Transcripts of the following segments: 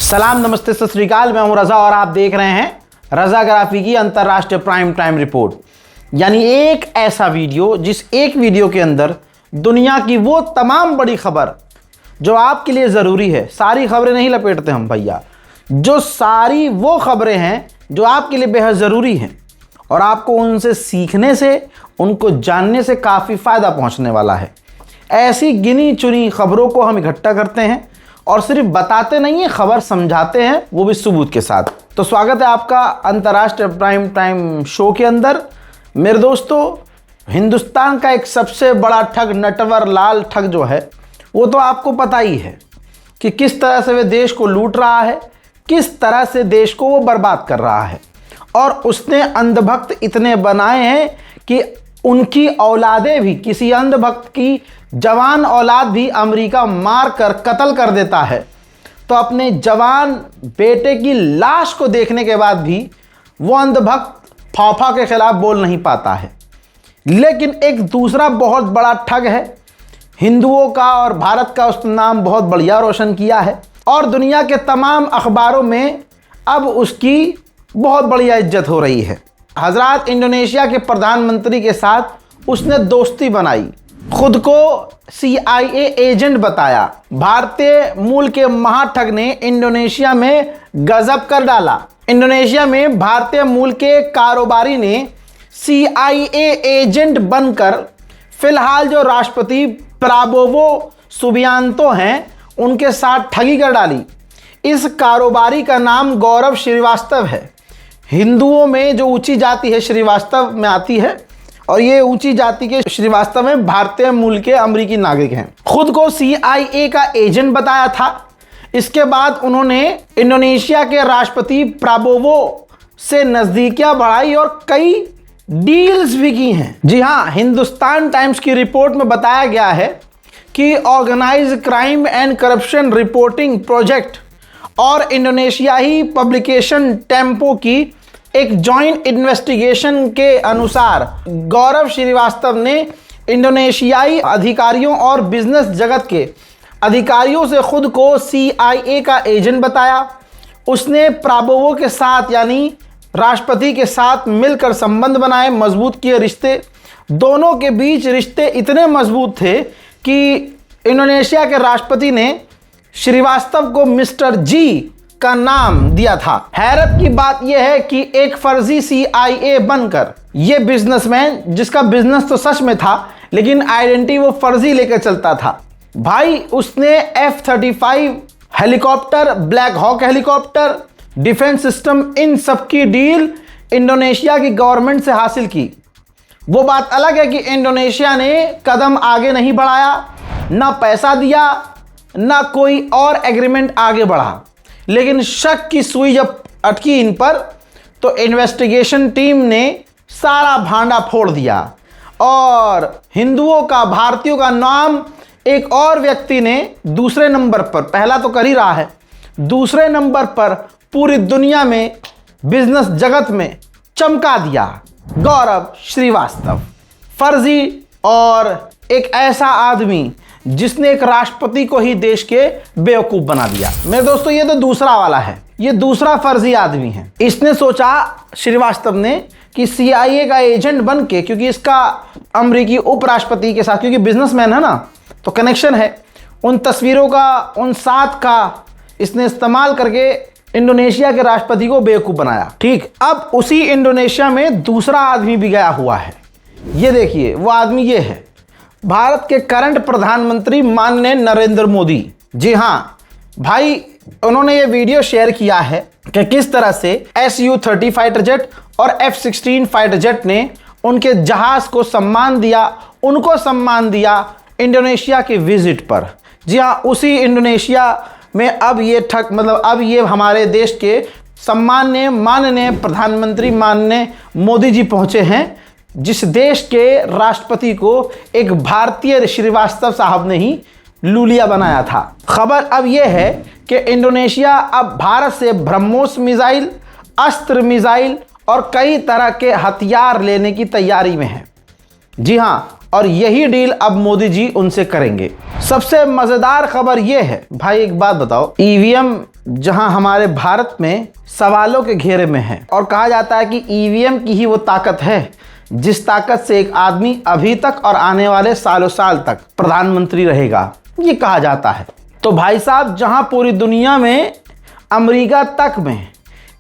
सलाम, नमस्ते, सत श्री अकाल। मैं हूं रजा और आप देख रहे हैं रजाग्राफी की अंतर्राष्ट्रीय प्राइम टाइम रिपोर्ट, यानी एक ऐसा वीडियो जिस एक वीडियो के अंदर दुनिया की वो तमाम बड़ी खबर जो आपके लिए ज़रूरी है। सारी खबरें नहीं लपेटते हम भैया, जो सारी वो खबरें हैं जो आपके लिए बेहद ज़रूरी हैं और आपको उनसे सीखने से, उनको जानने से काफ़ी फ़ायदा पहुंचने वाला है। ऐसी गिनी चुनी खबरों को हम इकट्ठा करते हैं और सिर्फ बताते नहीं हैं, खबर समझाते हैं, वो भी सबूत के साथ। तो स्वागत है आपका अंतर्राष्ट्रीय प्राइम टाइम शो के अंदर। मेरे दोस्तों, हिंदुस्तान का एक सबसे बड़ा ठग नटवर लाल ठग जो है वो तो आपको पता ही है कि किस तरह से वे देश को लूट रहा है, किस तरह से देश को वो बर्बाद कर रहा है। और उसने अंधभक्त इतने बनाए हैं कि उनकी औलादें भी, किसी अंधभक्त की जवान औलाद भी अमेरिका मार कर कत्ल कर देता है, तो अपने जवान बेटे की लाश को देखने के बाद भी वो अंधभक्त फौफा के खिलाफ बोल नहीं पाता है। लेकिन एक दूसरा बहुत बड़ा ठग है हिंदुओं का, और भारत का उसने नाम बहुत बढ़िया रोशन किया है और दुनिया के तमाम अखबारों में अब उसकी बहुत बढ़िया इज्जत हो रही है। हजरात, इंडोनेशिया के प्रधानमंत्री के साथ उसने दोस्ती बनाई, खुद को CIA एजेंट बताया। भारतीय मूल के महाठग ने इंडोनेशिया में गजब कर डाला। इंडोनेशिया में भारतीय मूल के कारोबारी ने CIA एजेंट बनकर फिलहाल जो राष्ट्रपति प्राबोवो सुबियांतो हैं उनके साथ ठगी कर डाली। इस कारोबारी का नाम गौरव श्रीवास्तव है। हिंदुओं में जो ऊंची जाति है श्रीवास्तव में आती है, और ये ऊंची जाति के श्रीवास्तव में भारतीय मूल के अमेरिकी नागरिक हैं। खुद को CIA का एजेंट बताया था। इसके बाद उन्होंने इंडोनेशिया के राष्ट्रपति प्राबोवो से नज़दीकियां बढ़ाई और कई डील्स भी की हैं। जी हाँ, हिंदुस्तान टाइम्स की रिपोर्ट में बताया गया है कि organised crime and corruption reporting project और इंडोनेशियाई पब्लिकेशन टेम्पो की एक जॉइंट इन्वेस्टिगेशन के अनुसार गौरव श्रीवास्तव ने इंडोनेशियाई अधिकारियों और बिजनेस जगत के अधिकारियों से खुद को CIA का एजेंट बताया। उसने प्राबोवो के साथ यानी राष्ट्रपति के साथ मिलकर संबंध बनाए, मजबूत किए रिश्ते। दोनों के बीच रिश्ते इतने मजबूत थे कि इंडोनेशिया के राष्ट्रपति ने श्रीवास्तव को मिस्टर जी का नाम दिया था। हैरत की बात यह है कि एक फर्जी CIA बनकर यह बिजनेसमैन, जिसका बिजनेस तो सच में था लेकिन आइडेंटिटी वो फर्जी लेकर चलता था भाई, उसने F-35 helicopter, black hawk helicopter, defence system, इन सब की डील इंडोनेशिया की गवर्नमेंट से हासिल की। वो बात अलग है कि इंडोनेशिया ने कदम आगे नहीं बढ़ाया, ना पैसा दिया, ना कोई और एग्रीमेंट आगे बढ़ा। लेकिन शक की सुई जब अटकी इन पर तो इन्वेस्टिगेशन टीम ने सारा भांडा फोड़ दिया और हिंदुओं का, भारतीयों का नाम एक और व्यक्ति ने दूसरे नंबर पर, पहला तो कर ही रहा है, दूसरे नंबर पर पूरी दुनिया में, बिजनेस जगत में चमका दिया। गौरव श्रीवास्तव, फर्जी और एक ऐसा आदमी जिसने एक राष्ट्रपति को ही देश के बेवकूफ बना दिया। मेरे दोस्तों, ये तो दूसरा वाला है, ये दूसरा फर्जी आदमी है। इसने सोचा, श्रीवास्तव ने, कि CIA का एजेंट बन के, क्योंकि इसका अमेरिकी उपराष्ट्रपति के साथ, क्योंकि बिजनेसमैन है ना, तो कनेक्शन है, उन तस्वीरों का, उन 7 का इसने इस्तेमाल करके इंडोनेशिया के राष्ट्रपति को बेवकूफ बनाया। ठीक, अब उसी इंडोनेशिया में दूसरा आदमी भी गया हुआ है। ये देखिए, वो आदमी ये है, भारत के करंट प्रधानमंत्री माननीय नरेंद्र मोदी। जी हाँ भाई, उन्होंने ये वीडियो शेयर किया है कि किस तरह से Su-30 फाइटर जेट और F-16 फाइटर जेट ने उनके जहाज को सम्मान दिया, उनको सम्मान दिया इंडोनेशिया के विजिट पर। जी हाँ, उसी इंडोनेशिया में अब ये ठग, मतलब अब ये हमारे देश के सम्माननीय माननीय प्रधानमंत्री माननीय मोदी जी पहुंचे हैं, जिस देश के राष्ट्रपति को एक भारतीय श्रीवास्तव साहब ने ही लूलिया बनाया था। खबर अब यह है कि इंडोनेशिया अब भारत से ब्रह्मोस मिसाइल, अस्त्र मिसाइल और कई तरह के हथियार लेने की तैयारी में है। जी हाँ, और यही डील अब मोदी जी उनसे करेंगे। सबसे मज़ेदार खबर यह है भाई, एक बात बताओ, EVM जहां हमारे भारत में सवालों के घेरे में है और कहा जाता है कि ईवीएम की ही वो ताकत है जिस ताकत से एक आदमी अभी तक और आने वाले सालों साल तक प्रधानमंत्री रहेगा, ये कहा जाता है। तो भाई साहब, जहां पूरी दुनिया में अमेरिका तक में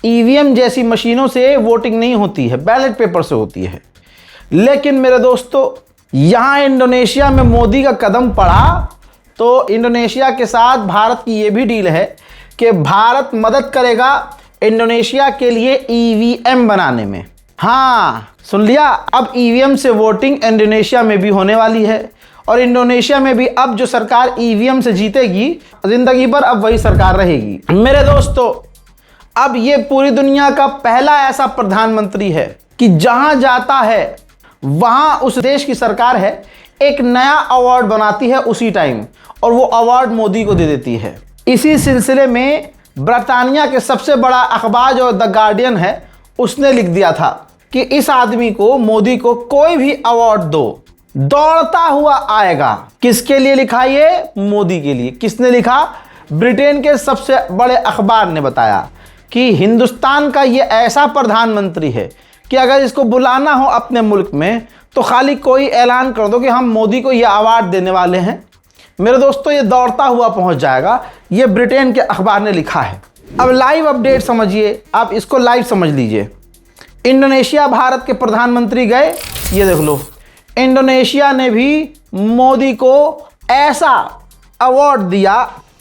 ईवीएम जैसी मशीनों से वोटिंग नहीं होती है, बैलेट पेपर से होती है, लेकिन मेरे दोस्तों यहाँ इंडोनेशिया में मोदी का कदम पड़ा तो इंडोनेशिया के साथ भारत की ये भी डील है कि भारत मदद करेगा इंडोनेशिया के लिए ईवीएम बनाने में। हाँ, सुन लिया, अब ईवीएम से वोटिंग इंडोनेशिया में भी होने वाली है और इंडोनेशिया में भी अब जो सरकार ईवीएम से जीतेगी जिंदगी भर अब वही सरकार रहेगी। मेरे दोस्तों, अब ये पूरी दुनिया का पहला ऐसा प्रधानमंत्री है कि जहां जाता है वहां उस देश की सरकार है एक नया अवार्ड बनाती है उसी टाइम और वो अवार्ड मोदी को दे देती है। इसी सिलसिले में ब्रिटानिया के सबसे बड़ा अखबार जो द गार्डियन है उसने लिख दिया था कि इस आदमी को, मोदी को, कोई भी अवार्ड दो, दौड़ता हुआ आएगा। किसके लिए लिखा ये? मोदी के लिए। किसने लिखा? ब्रिटेन के सबसे बड़े अखबार ने बताया कि हिंदुस्तान का ये ऐसा प्रधानमंत्री है कि अगर इसको बुलाना हो अपने मुल्क में तो खाली कोई ऐलान कर दो कि हम मोदी को ये अवार्ड देने वाले हैं, मेरे दोस्तों ये दौड़ता हुआ पहुंच जाएगा। ये ब्रिटेन के अखबार ने लिखा है। अब लाइव अपडेट समझिए, आप इसको लाइव समझ लीजिए। इंडोनेशिया भारत के प्रधानमंत्री गए, ये देख लो, इंडोनेशिया ने भी मोदी को ऐसा अवार्ड दिया।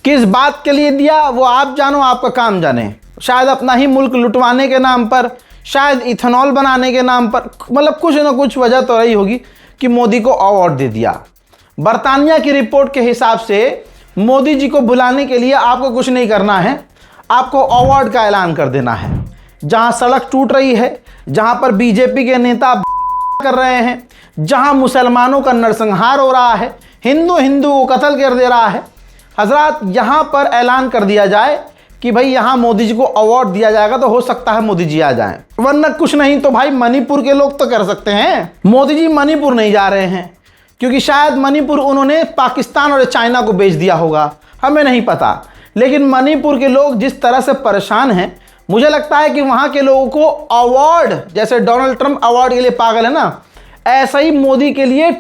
किस बात के लिए दिया वो आप जानो, आपका काम जाने। शायद अपना ही मुल्क लुटवाने के नाम पर, शायद इथेनॉल बनाने के नाम पर, मतलब कुछ ना कुछ वजह तो रही होगी कि मोदी को अवार्ड दे दिया। बर्तानिया की रिपोर्ट के हिसाब से मोदी जी को बुलाने के लिए आपको कुछ नहीं करना है, आपको अवार्ड का ऐलान कर देना है। जहां सड़क टूट रही है, जहां पर बीजेपी के नेता कर रहे हैं, जहां मुसलमानों का नरसंहार हो रहा है, हिंदू को कत्ल कर दे रहा है, हजरत यहां पर ऐलान कर दिया जाए कि भाई यहां मोदी जी को अवार्ड दिया जाएगा तो हो सकता है मोदी जी आ जाएं। वरना कुछ नहीं तो भाई मणिपुर के लोग तो कर सकते हैं। मोदी जी मणिपुर नहीं जा रहे हैं क्योंकि शायद मणिपुर उन्होंने पाकिस्तान और चाइना को बेच दिया होगा, हमें नहीं पता। लेकिन मणिपुर के लोग जिस तरह से परेशान हैं, मुझे लगता है कि वहाँ के लोगों को अवार्ड, जैसे डोनाल्ड ट्रंप अवार्ड के लिए पागल है ना, ऐसा ही मोदी के लिए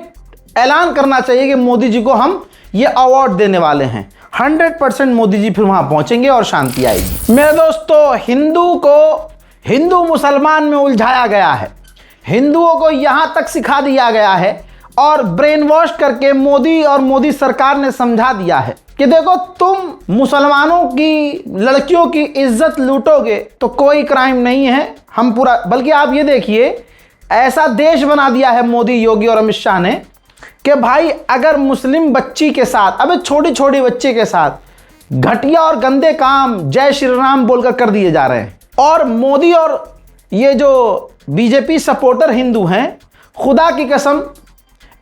ऐलान करना चाहिए कि मोदी जी को हम ये अवार्ड देने वाले हैं। 100% मोदी जी फिर वहाँ पहुँचेंगे और शांति आएगी। मेरे दोस्तों, हिंदू को हिंदू मुसलमान में उलझाया गया है, हिंदुओं को यहाँ तक सिखा दिया गया है और ब्रेन वॉश करके मोदी और मोदी सरकार ने समझा दिया है कि देखो, तुम मुसलमानों की लड़कियों की इज्जत लूटोगे तो कोई क्राइम नहीं है, हम पूरा, बल्कि आप ये देखिए ऐसा देश बना दिया है मोदी, योगी और अमित शाह ने कि भाई अगर मुस्लिम बच्ची के साथ, अबे छोटी छोटी बच्चे के साथ घटिया और गंदे काम जय श्री राम बोलकर कर दिए जा रहे हैं। और मोदी और ये जो बीजेपी सपोर्टर हिंदू हैं, खुदा की कसम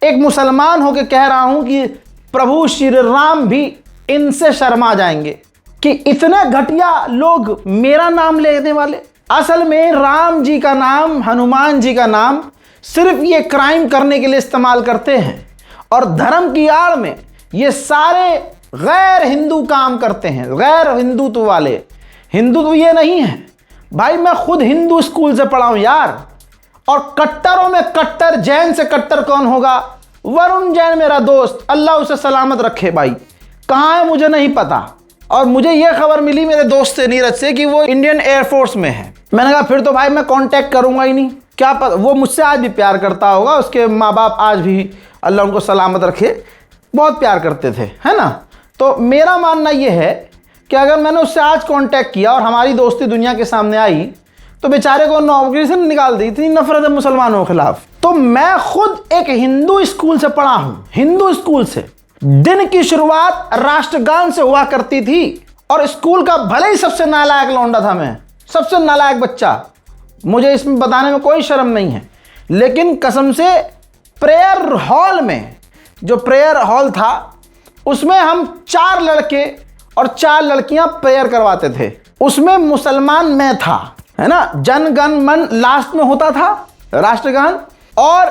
एक मुसलमान होकर कह रहा हूं कि प्रभु श्री राम भी इनसे शर्मा जाएंगे कि इतने घटिया लोग मेरा नाम लेने वाले। असल में राम जी का नाम, हनुमान जी का नाम सिर्फ ये क्राइम करने के लिए इस्तेमाल करते हैं और धर्म की आड़ में ये सारे गैर हिंदू काम करते हैं, गैर हिंदुत्व वाले। हिंदुत्व ये नहीं है भाई, मैं खुद हिंदू स्कूल से पढ़ा हूं यार। और कट्टरों में कट्टर, जैन से कट्टर कौन होगा? वरुण जैन मेरा दोस्त, अल्लाह उसे सलामत रखे भाई, कहाँ है मुझे नहीं पता। और मुझे यह खबर मिली मेरे दोस्त से, नीरज से, कि वो इंडियन एयरफोर्स में है। मैंने कहा फिर तो भाई मैं कांटेक्ट करूंगा ही नहीं, क्या पता वो मुझसे आज भी प्यार करता होगा, उसके माँ बाप आज भी अल्लाह उनको सलामत रखे बहुत प्यार करते थे, है ना। तो मेरा मानना यह है कि अगर मैंने उससे आज कांटेक्ट किया और हमारी दोस्ती दुनिया के सामने आई तो बेचारे को नौकरी से निकाल दी, इतनी नफरत है मुसलमानों के खिलाफ। तो मैं खुद एक हिंदू स्कूल से पढ़ा हूं, हिंदू स्कूल से। दिन की शुरुआत राष्ट्रगान से हुआ करती थी और स्कूल का भले ही सबसे नालायक लौंडा था मैं, सबसे नालायक बच्चा, मुझे इसमें बताने में कोई शर्म नहीं है, लेकिन कसम से प्रेयर हॉल में, जो प्रेयर हॉल था उसमें हम 4 लड़के और 4 लड़कियां प्रेयर करवाते थे। उसमें मुसलमान मैं था, है ना। जन गण मन लास्ट में होता था, राष्ट्रगान। और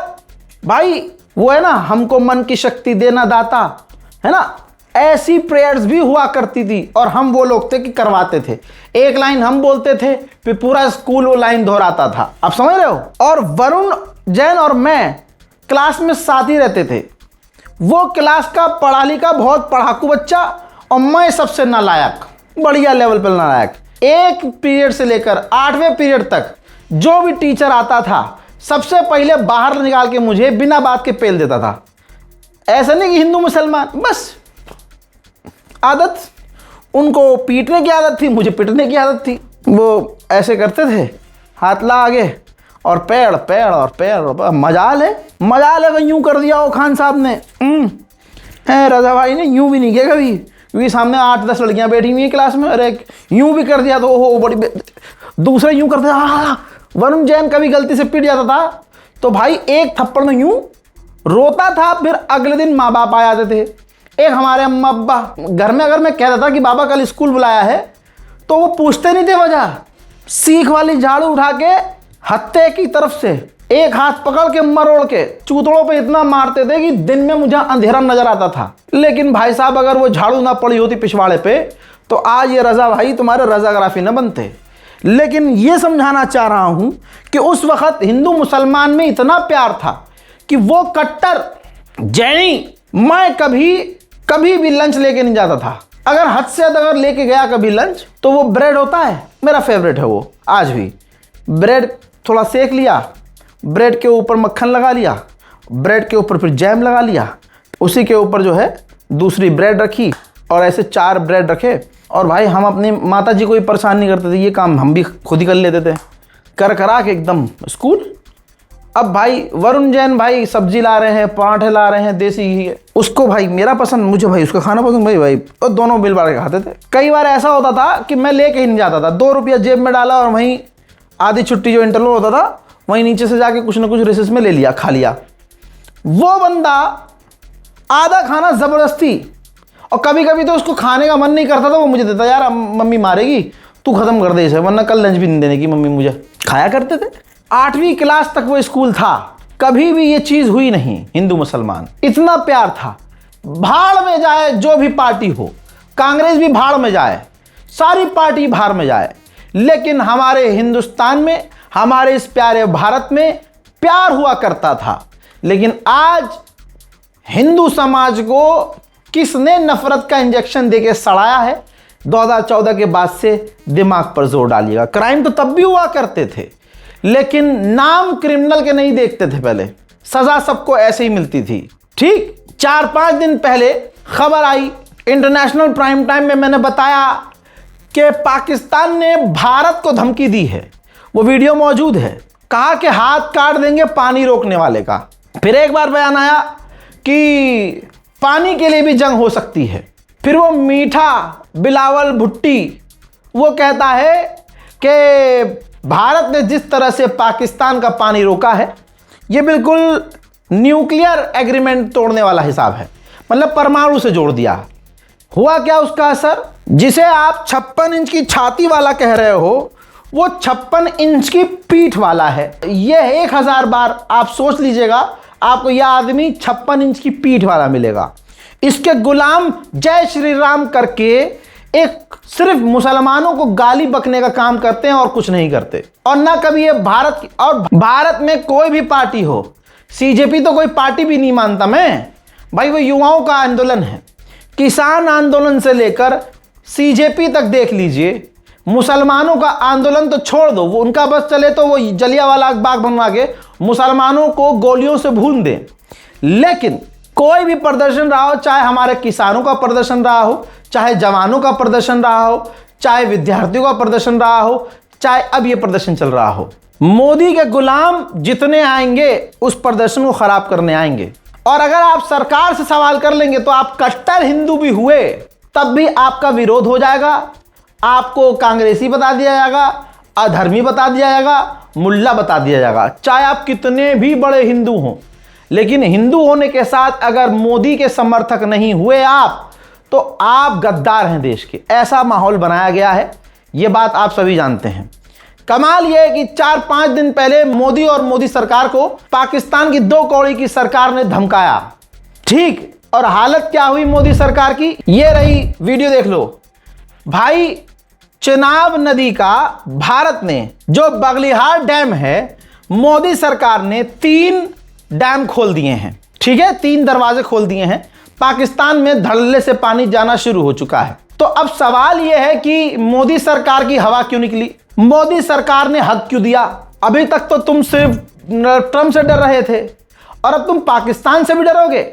भाई वो है ना, हमको मन की शक्ति देना दाता, है ना, ऐसी प्रेयर्स भी हुआ करती थी और हम वो लोग थे कि करवाते थे। एक लाइन हम बोलते थे, फिर पूरा स्कूल वो लाइन दोहराता था। आप समझ रहे हो? और वरुण जैन और मैं क्लास में साथ ही रहते थे। वो क्लास का पढ़ा लिखा बहुत पढ़ाकू बच्चा और मैं सबसे नालायक, बढ़िया लेवल पर नालायक। एक पीरियड से लेकर 8वें पीरियड तक जो भी टीचर आता था सबसे पहले बाहर निकाल के मुझे बिना बात के पेल देता था। ऐसा नहीं कि हिंदू मुसलमान, बस आदत, उनको पीटने की आदत थी, मुझे पिटने की आदत थी। वो ऐसे करते थे, हाथ ला आगे और पैर पैर और पैर। मजाल है कि यूं कर दिया हो खान साहब ने। है रजा भाई ने यूं भी नहीं किया कभी, क्योंकि सामने 8-10 लड़कियां बैठी हुई हैं क्लास में। अरे यूं भी कर दिया तो हो बड़ी, दूसरे यूं करते। वरुण जैन कभी गलती से पिट जाता था तो भाई एक थप्पड़ में यूं रोता था, फिर अगले दिन माँ बाप आ जाते थे। एक हमारे अम्मा अब्बा घर में अगर मैं कहता था कि बाबा कल स्कूल बुलाया है तो वो पूछते नहीं थे वजह, सीख वाली झाड़ू उठा के हत्थे की तरफ से एक हाथ पकड़ के मरोड़ के चूतड़ों पे इतना मारते थे कि दिन में मुझे अंधेरा नजर आता था। लेकिन भाई साहब अगर वो झाड़ू ना पड़ी होती पिछवाड़े पे तो आज ये रजा भाई तुम्हारे रजाग्राफी न बनते। लेकिन ये समझाना चाह रहा हूं कि उस वक्त हिंदू मुसलमान में इतना प्यार था कि वो कट्टर जैनी, मैं कभी भी लंच लेके नहीं जाता था। अगर हद से हद अगर लेके गया कभी लंच तो वो ब्रेड होता है, मेरा फेवरेट है वो आज भी। ब्रेड थोड़ा सेक लिया, ब्रेड के ऊपर मक्खन लगा लिया, ब्रेड के ऊपर फिर जैम लगा लिया, उसी के ऊपर जो है दूसरी ब्रेड रखी और ऐसे 4 ब्रेड रखे। और भाई हम अपनी माता जी को ही परेशान नहीं करते थे, ये काम हम भी खुद ही कर लेते थे, कर करा के एकदम स्कूल। अब भाई वरुण जैन भाई सब्जी ला रहे हैं, पराठे ला रहे हैं देसी घी, उसको भाई मेरा पसंद, मुझे भाई उसका खाना पसंद, भाई और दोनों मिल बांट के खाते थे। कई बार ऐसा होता था कि मैं लेके ही नहीं जाता था, 2 रुपया जेब में डाला और वहीं आधी छुट्टी जो इंटरवल होता था वहीं नीचे से जाके कुछ ना कुछ रिसेस में ले लिया, खा लिया। वो बंदा आधा खाना जबरदस्ती, और कभी कभी तो उसको खाने का मन नहीं करता था, वो मुझे देता, यार मम्मी मारेगी तू खत्म कर दे इसे, वरना कल लंच भी नहीं देने की मम्मी मुझे। खाया करते थे। 8वीं क्लास तक वो स्कूल था, कभी भी ये चीज हुई नहीं हिंदू मुसलमान, इतना प्यार था। भाड़ में जाए जो भी पार्टी हो, कांग्रेस भी भाड़ में जाए, सारी पार्टी भाड़ में जाए, लेकिन हमारे हिंदुस्तान में, हमारे इस प्यारे भारत में प्यार हुआ करता था। लेकिन आज हिंदू समाज को किसने नफरत का इंजेक्शन देके सड़ाया है? 2014 के बाद से दिमाग पर जोर डालिएगा। क्राइम तो तब भी हुआ करते थे, लेकिन नाम क्रिमिनल के नहीं देखते थे, पहले सजा सबको ऐसे ही मिलती थी। ठीक 4-5 दिन पहले खबर आई इंटरनेशनल प्राइम टाइम में, मैंने बताया कि पाकिस्तान ने भारत को धमकी दी है, वो वीडियो मौजूद है, कहा कि हाथ काट देंगे पानी रोकने वाले का। फिर एक बार बयान आया कि पानी के लिए भी जंग हो सकती है। फिर वो मीठा बिलावल भुट्टी वो कहता है कि भारत ने जिस तरह से पाकिस्तान का पानी रोका है, ये बिल्कुल न्यूक्लियर एग्रीमेंट तोड़ने वाला हिसाब है, मतलब परमाणु से जोड़ दिया। हुआ क्या उसका असर? जिसे आप 56 इंच की छाती वाला कह रहे हो, वो 56 इंच की पीठ वाला है। यह 1000 बार आप सोच लीजिएगा, आपको यह आदमी 56 इंच की पीठ वाला मिलेगा। इसके गुलाम जय श्री राम करके एक सिर्फ मुसलमानों को गाली बकने का काम करते हैं और कुछ नहीं करते। और ना कभी ये भारत की, और भारत में कोई भी पार्टी हो, सीजेपी तो कोई पार्टी भी नहीं मानता मैं भाई, वो युवाओं का आंदोलन है। किसान आंदोलन से लेकर सीजेपी तक देख लीजिए, मुसलमानों का आंदोलन तो छोड़ दो, वो उनका बस चले तो वो जलियांवाला बाग बनवा के मुसलमानों को गोलियों से भून दें। लेकिन कोई भी प्रदर्शन रहा हो, चाहे हमारे किसानों का प्रदर्शन रहा हो, चाहे जवानों का प्रदर्शन रहा हो, चाहे विद्यार्थियों का प्रदर्शन रहा हो, चाहे अब ये प्रदर्शन चल रहा हो, मोदी के गुलाम जितने आएंगे उस प्रदर्शन को खराब करने आएंगे। और अगर आप सरकार से सवाल कर लेंगे तो आप कट्टर हिंदू भी हुए तब भी आपका विरोध हो जाएगा, आपको कांग्रेसी बता दिया जाएगा, अधर्मी बता दिया जाएगा, मुल्ला बता दिया जाएगा, चाहे आप कितने भी बड़े हिंदू हों। लेकिन हिंदू होने के साथ अगर मोदी के समर्थक नहीं हुए आप, तो आप गद्दार हैं देश के। ऐसा माहौल बनाया गया है, यह बात आप सभी जानते हैं। कमाल यह है कि 4-5 दिन पहले मोदी और मोदी सरकार को पाकिस्तान की 2 कौड़ी की सरकार ने धमकाया। ठीक और हालत क्या हुई मोदी सरकार की, ये रही वीडियो देख लो भाई। चेनाब नदी का भारत ने जो बगलिहार डैम है, मोदी सरकार ने 3 डैम खोल दिए हैं, ठीक है, 3 दरवाजे खोल दिए हैं। पाकिस्तान में धड़ल्ले से पानी जाना शुरू हो चुका है। तो अब सवाल यह है कि मोदी सरकार की हवा क्यों निकली, मोदी सरकार ने हक क्यों दिया? अभी तक तो तुम सिर्फ ट्रंप से डर रहे थे और अब तुम पाकिस्तान से भी डरोगे।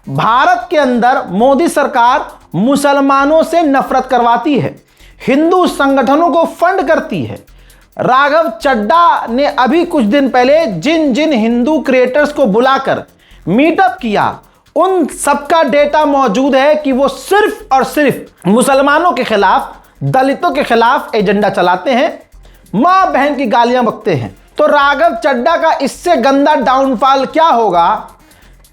भारत के अंदर मोदी सरकार मुसलमानों से नफरत करवाती है, हिंदू संगठनों को फंड करती है। राघव चड्ढा ने अभी कुछ दिन पहले जिन जिन हिंदू क्रिएटर्स को बुलाकर मीटअप किया, उन सबका डेटा मौजूद है कि वो सिर्फ और सिर्फ मुसलमानों के खिलाफ, दलितों के खिलाफ एजेंडा चलाते हैं, मां बहन की गालियां बकते हैं। तो राघव चड्ढा का इससे गंदा डाउनफॉल क्या होगा?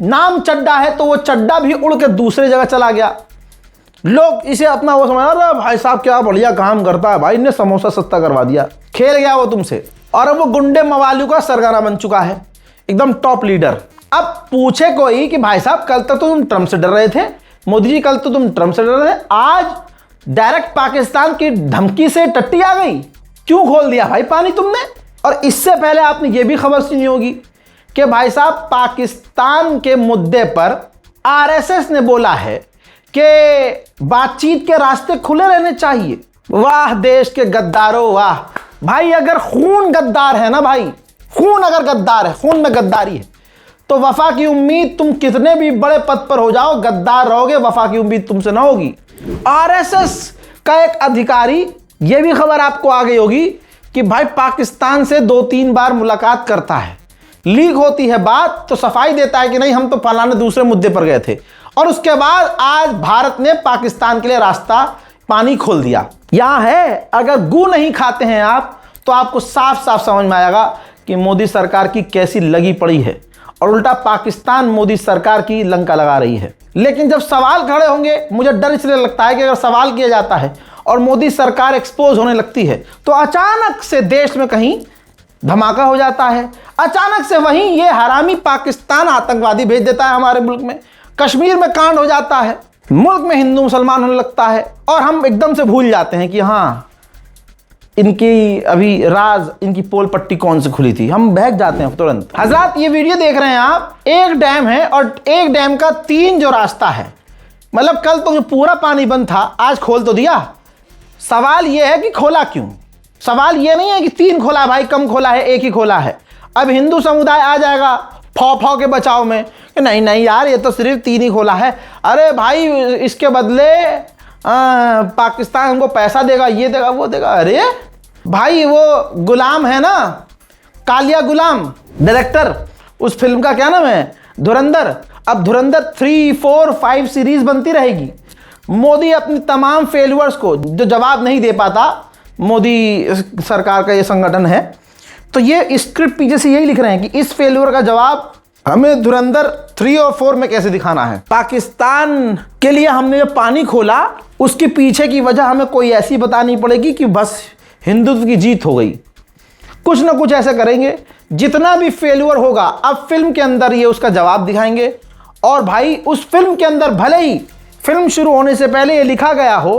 नाम चड्ढा है तो वो चड्ढा भी उड़ के दूसरे जगह चला गया। लोग इसे अपना वो समझ रहा, भाई साहब क्या बढ़िया काम करता है भाई, इनने समोसा सस्ता करवा दिया। खेल गया वो तुमसे और अब वो गुंडे मवालियों का सरगना बन चुका है, एकदम टॉप लीडर। अब पूछे कोई कि भाई साहब कल तक तो तुम ट्रंप से डर रहे थे, मोदी जी कल तो तुम ट्रंप से डर रहे थे, आज डायरेक्ट पाकिस्तान की धमकी से टट्टी आ गई, क्यों खोल दिया भाई पानी तुमने? और इससे पहले आपने ये भी खबर सुनी होगी कि भाई साहब पाकिस्तान के मुद्दे पर आरएसएस ने बोला है कि बातचीत के रास्ते खुले रहने चाहिए। वाह देश के गद्दारों वाह। भाई अगर खून गद्दार है ना भाई, खून अगर गद्दार है, खून में गद्दारी है, तो वफा की उम्मीद तुम कितने भी बड़े पद पर हो जाओ, गद्दार रहोगे, वफा की उम्मीद तुमसे ना होगी। आरएसएस का एक अधिकारी, यह भी खबर आपको आ गई होगी कि भाई पाकिस्तान से 2-3 बार मुलाकात करता है, लीक होती है बात तो सफाई देता है कि नहीं हम तो फलाने दूसरे मुद्दे पर गए थे, और उसके बाद आज भारत ने पाकिस्तान के लिए रास्ता पानी खोल दिया। यहां है, अगर गू नहीं खाते हैं आप तो आपको साफ साफ समझ में आएगा कि मोदी सरकार की कैसी लगी पड़ी है, और उल्टा पाकिस्तान मोदी सरकार की लंका लगा रही है। लेकिन जब सवाल खड़े होंगे, मुझे डर इसलिए लगता है कि अगर सवाल किया जाता है और मोदी सरकार एक्सपोज होने लगती है तो अचानक से देश में कहीं धमाका हो जाता है, अचानक से वहीं ये हरामी पाकिस्तान आतंकवादी भेज देता है हमारे मुल्क में, कश्मीर में कांड हो जाता है, मुल्क में हिंदू मुसलमान होने लगता है, और हम एकदम से भूल जाते हैं कि हाँ इनकी अभी राज, इनकी पोल पट्टी कौन से खुली थी, हम बहक जाते हैं तुरंत। हजरात ये वीडियो देख रहे हैं आप, एक डैम है और एक डैम का 3 जो रास्ता है, मतलब कल तो जो पूरा पानी बंद था आज खोल तो दिया। सवाल ये है कि खोला क्यों? सवाल ये नहीं है कि 3 खोला भाई, कम खोला है, एक ही खोला है। अब हिंदू समुदाय आ जाएगा फौ के बचाव में कि नहीं नहीं यार ये तो सिर्फ 3 ही खोला है, अरे भाई इसके बदले पाकिस्तान हमको पैसा देगा, ये देगा वो देगा। अरे भाई वो गुलाम है ना, कालिया गुलाम डायरेक्टर, उस फिल्म का क्या नाम है, धुरंधर। अब धुरंधर 3, 4, 5 सीरीज बनती रहेगी। मोदी अपनी तमाम फेल्यूअर्स को जो जवाब नहीं दे पाता, मोदी सरकार का ये संगठन है, तो ये स्क्रिप्ट पीछे से यही लिख रहे हैं कि इस फेल्यूअर का जवाब हमें धुरंधर 3 और 4 में कैसे दिखाना है। पाकिस्तान के लिए हमने जो पानी खोला उसके पीछे की वजह हमें कोई ऐसी बतानी पड़ेगी कि बस हिंदुत्व की जीत हो गई, कुछ ना कुछ ऐसा करेंगे। जितना भी फेल्यूअर होगा अब फिल्म के अंदर ये उसका जवाब दिखाएंगे। और भाई उस फिल्म के अंदर भले ही फिल्म शुरू होने से पहले ये लिखा गया हो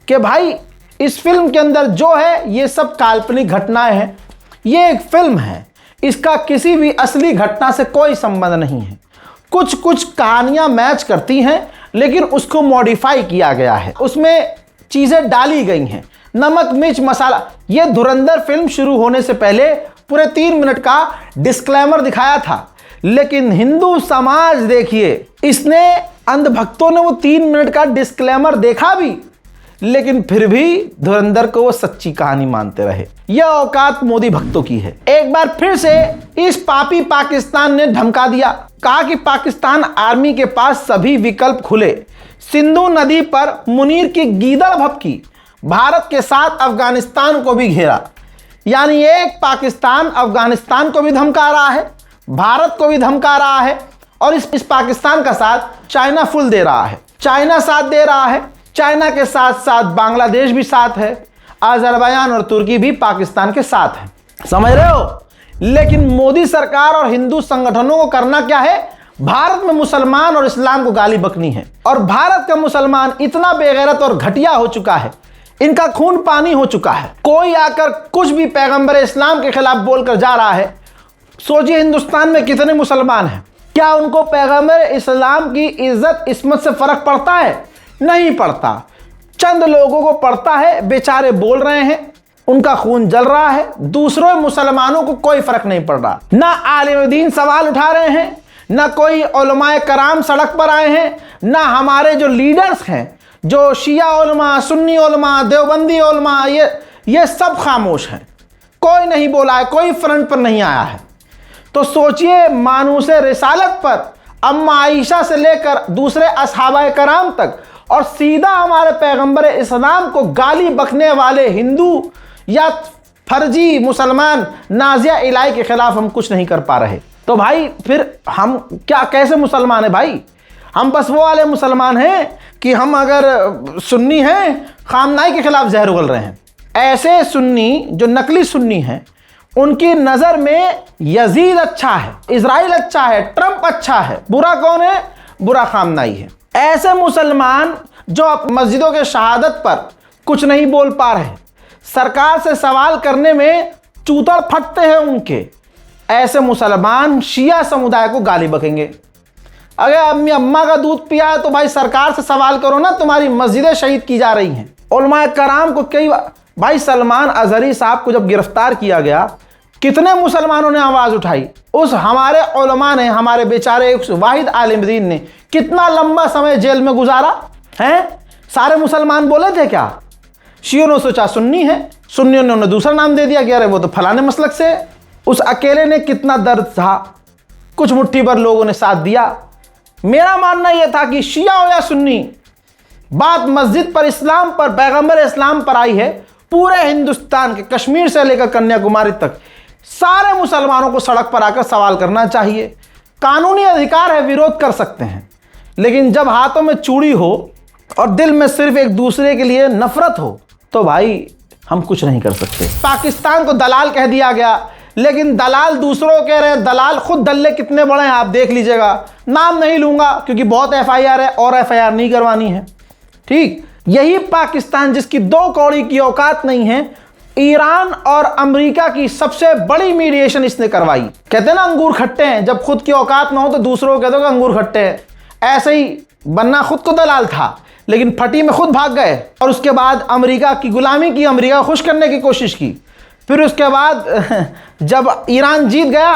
कि भाई इस फिल्म के अंदर जो है ये सब काल्पनिक घटनाएं हैं, ये एक फिल्म है, इसका किसी भी असली घटना से कोई संबंध नहीं है, कुछ कुछ कहानियां मैच करती हैं लेकिन उसको मॉडिफाई किया गया है, उसमें चीजें डाली गई हैं, नमक मिर्च मसाला। ये धुरंधर फिल्म शुरू होने से पहले पूरे 3 मिनट का डिस्क्लेमर दिखाया था, लेकिन हिंदू समाज देखिए, इसने अंधभक्तों ने वो 3 मिनट का डिस्क्लेमर देखा भी, लेकिन फिर भी धुरंधर को वो सच्ची कहानी मानते रहे। यह औकात मोदी भक्तों की है। एक बार फिर से इस पापी पाकिस्तान ने धमका दिया, कहा कि पाकिस्तान आर्मी के पास सभी विकल्प खुले, सिंधु नदी पर मुनीर की गीदड़ भभकी, भारत के साथ अफगानिस्तान को भी घेरा। यानी एक पाकिस्तान अफगानिस्तान को भी धमका रहा है, भारत को भी धमका रहा है, और इस पाकिस्तान का साथ चाइना फुल दे रहा है, चाइना साथ दे रहा है, चाइना के साथ साथ बांग्लादेश भी साथ है, अजरबैजान और तुर्की भी पाकिस्तान के साथ है, समझ रहे हो। लेकिन मोदी सरकार और हिंदू संगठनों को करना क्या है, भारत में मुसलमान और इस्लाम को गाली बकनी है। और भारत का मुसलमान इतना बेगैरत और घटिया हो चुका है, इनका खून पानी हो चुका है। कोई आकर कुछ भी पैगंबर इस्लाम के खिलाफ बोलकर जा रहा है। सोचिए हिंदुस्तान में कितने मुसलमान हैं, क्या उनको पैगंबर इस्लाम की इज्जत इस्मत से फर्क पड़ता है? नहीं पड़ता। चंद लोगों को पड़ता है, बेचारे बोल रहे हैं, उनका खून जल रहा है। दूसरों मुसलमानों को कोई फर्क नहीं पड़ रहा। ना आलिम दीन सवाल उठा रहे हैं, ना कोई उलमाए कराम सड़क पर आए हैं, ना हमारे जो लीडर्स हैं, जो शिया उलमा, सुन्नी उलमा, देवबंदी उलमा, ये सब खामोश हैं। कोई नहीं बोला है, कोई फ्रंट पर नहीं आया है। तो सोचिए मानूसे रिसालत पर अम्मा आयशा से लेकर दूसरे असहाबाए कराम तक और सीधा हमारे पैगंबर इस्लाम को गाली बकने वाले हिंदू या फर्जी मुसलमान नाजिया इलाई के खिलाफ हम कुछ नहीं कर पा रहे। तो भाई फिर हम क्या कैसे मुसलमान है भाई? हम बस वो वाले मुसलमान हैं कि हम अगर सुन्नी हैं खामनाई के खिलाफ जहर उगल रहे हैं। ऐसे सुन्नी जो नकली सुन्नी हैं, उनकी नज़र में यजीद अच्छा है, इजराइल अच्छा है, ट्रंप अच्छा है। बुरा कौन है? बुरा खामनाई है। ऐसे मुसलमान जो मस्जिदों के शहादत पर कुछ नहीं बोल पा रहे, सरकार से सवाल करने में चूतड़ फटते हैं उनके, ऐसे मुसलमान शिया समुदाय को गाली बकेंगे। अगर अपनी अम्मा का दूध पिया है तो भाई सरकार से सवाल करो ना, तुम्हारी मस्जिदें शहीद की जा रही हैं। उलमाए कराम को कई भाई सलमान अजहरी साहब को जब गिरफ्तार किया गया, कितने मुसलमानों ने आवाज़ उठाई। उस हमारे उलमा ने, हमारे बेचारे उस वाहिद आलिम दीन ने कितना लंबा समय जेल में गुजारा है। सारे मुसलमान बोले थे क्या? शियों ने सोचा सुन्नी है, सुन्नियों ने उन्हें दूसरा नाम दे दिया कि अरे वो तो फलाने मसलक से। उस अकेले ने कितना दर्द था, कुछ मुट्ठी भर लोगों ने साथ दिया। मेरा मानना यह था कि शिया हो या सुन्नी, बात मस्जिद पर, इस्लाम पर, पैगंबर इस्लाम पर आई है। पूरे हिंदुस्तान के कश्मीर से लेकर कन्याकुमारी तक सारे मुसलमानों को सड़क पर आकर सवाल करना चाहिए। कानूनी अधिकार है, विरोध कर सकते हैं, लेकिन जब हाथों में चूड़ी हो और दिल में सिर्फ एक दूसरे के लिए नफरत हो तो भाई हम कुछ नहीं कर सकते। पाकिस्तान को दलाल कह दिया गया, लेकिन दलाल दूसरों कह रहे हैं, दलाल खुद दल्ले कितने बड़े हैं आप देख लीजिएगा। नाम नहीं लूंगा क्योंकि बहुत FIR है और FIR नहीं करवानी है। ठीक यही पाकिस्तान जिसकी 2 कौड़ी की औकात नहीं है, ईरान और अमेरिका की सबसे बड़ी मीडिएशन इसने करवाई। कहते हैं ना अंगूर खट्टे हैं, जब खुद की औकात ना हो तो दूसरों को कह दो कि अंगूर खट्टे हैं। ऐसे ही बन्ना खुद को दलाल था, लेकिन फटी में खुद भाग गए और उसके बाद अमेरिका की गुलामी की, अमेरिका को खुश करने की कोशिश की। फिर उसके बाद जब ईरान जीत गया